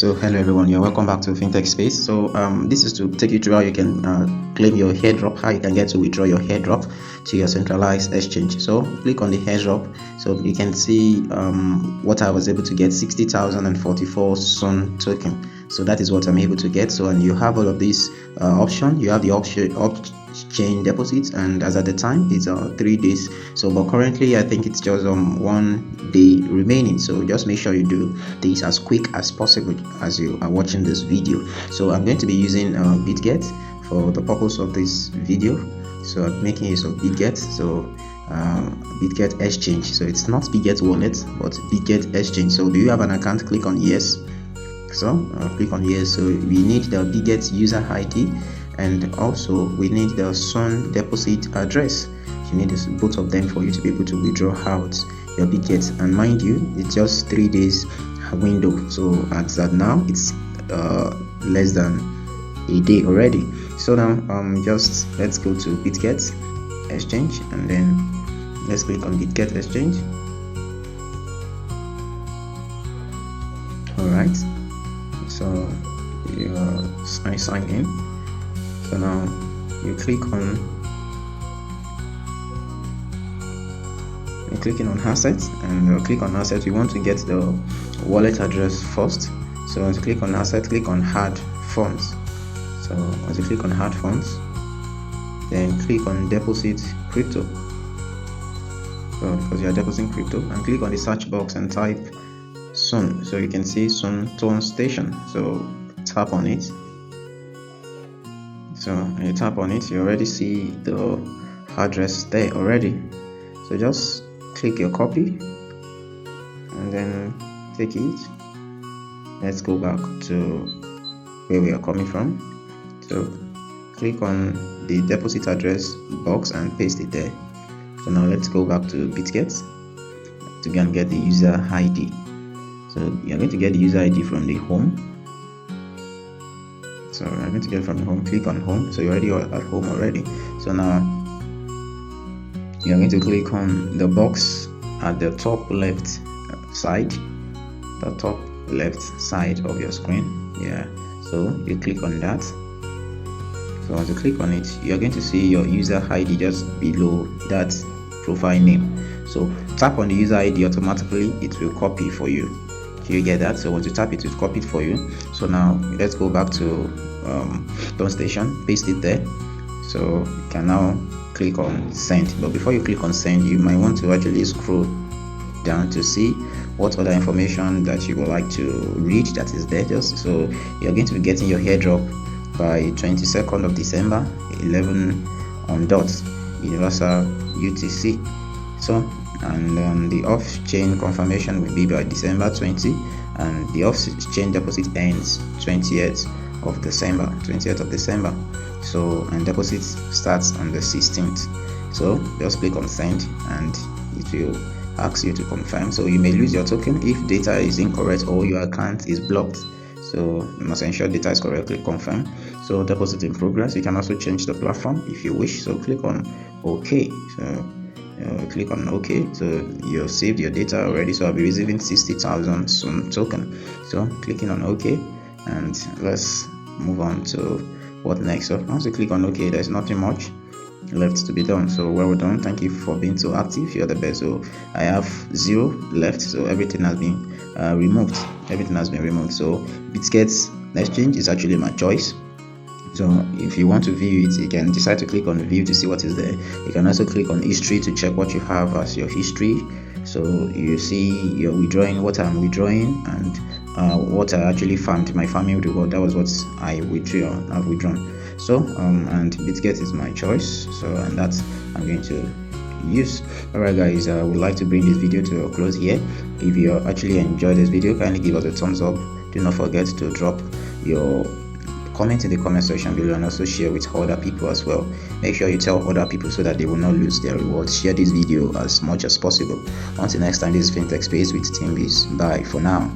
So hello everyone, you're welcome back to FinTech Space. So this is to take you through how you can claim your airdrop, how you can get to withdraw your airdrop to your centralized exchange. So click on the airdrop, so you can see what I was able to get, 60,044 Sun token. So that is what I'm able to get. So and you have all of these option. You have the option chain deposits, and as at the time it's 3 days. So but currently I think it's just 1 day remaining, so just make sure you do this as quick as possible as you are watching this video. So I'm going to be using BitGet for the purpose of this video. So I'm making use of BitGet. So BitGet exchange, so it's not BitGet wallet but BitGet exchange. So do you have an account? Click on yes. So click on yes. So we need the BitGet user ID, and also we need the Sun deposit address. You need both of them for you to be able to withdraw out your BitGet. And mind you, it's just 3 days window. So at that now it's less than a day already. So now just let's go to BitGet exchange, and then let's click on BitGet exchange. All right, so you sign in. So now you click on clicking on assets, and click on assets. We want to get the wallet address first. So as you click on asset, click on add funds. So as you click on add funds, then click on deposit crypto. So because you are depositing crypto, and click on the search box and type Sun. So you can see Sun Tone Station. So tap on it. So when you tap on it, you already see the address there already. So just click your copy and then take it. Let's go back to where we are coming from. So click on the deposit address box and paste it there. So now let's go back to BitGet to go and get the user ID. So you're going to get the user ID from the home. So I'm going to get it from the home. Click on home. So you're already at home already. So now you're going to click on the box at the top left side, of your screen. Yeah, so you click on that. So as you click on it, you're going to see your user ID just below that profile name. So tap on the user ID, automatically it will copy for you. Do you get that? So once you tap it, will copy it for you. So now let's go back to Tone Station, paste it there. So you can now click on send. But before you click on send, you might want to actually scroll down to see what other information that you would like to read that is there. Just so you're going to be getting your airdrop by 22nd of December, 11 on dot, Universal UTC. So and the off-chain confirmation will be by December 20, and the off-chain deposit ends 20th of December. So and deposit starts on the 16th. So just click on send and it will ask you to confirm. So you may lose your token if data is incorrect or your account is blocked. So you must ensure data is correctly confirmed. So deposit in progress. You can also change the platform if you wish. So click on OK. So click on OK. So you have saved your data already. So I'll be receiving 60,000 Sun token. So clicking on OK, and let's move on to what next. So once you click on OK, there's nothing much left to be done. So well done, thank you for being so active, you're the best. So I have 0 left, so everything has been removed. So BitGet exchange is actually my choice. So if you want to view it, you can decide to click on view to see what is there. You can also click on history to check what you have as your history. So you see you're withdrawing, what I'm withdrawing, and what I actually farmed, my farming reward. That was what I've withdrawn. So and BitGet is my choice. So and that's I'm going to use. Alright guys, I would like to bring this video to a close here. If you actually enjoyed this video, kindly give us a thumbs up. Do not forget to drop your comment in the comment section below, and also share with other people as well. Make sure you tell other people so that they will not lose their rewards. Share this video as much as possible. Until next time, this is FinTech Space with Team Biz. Bye for now.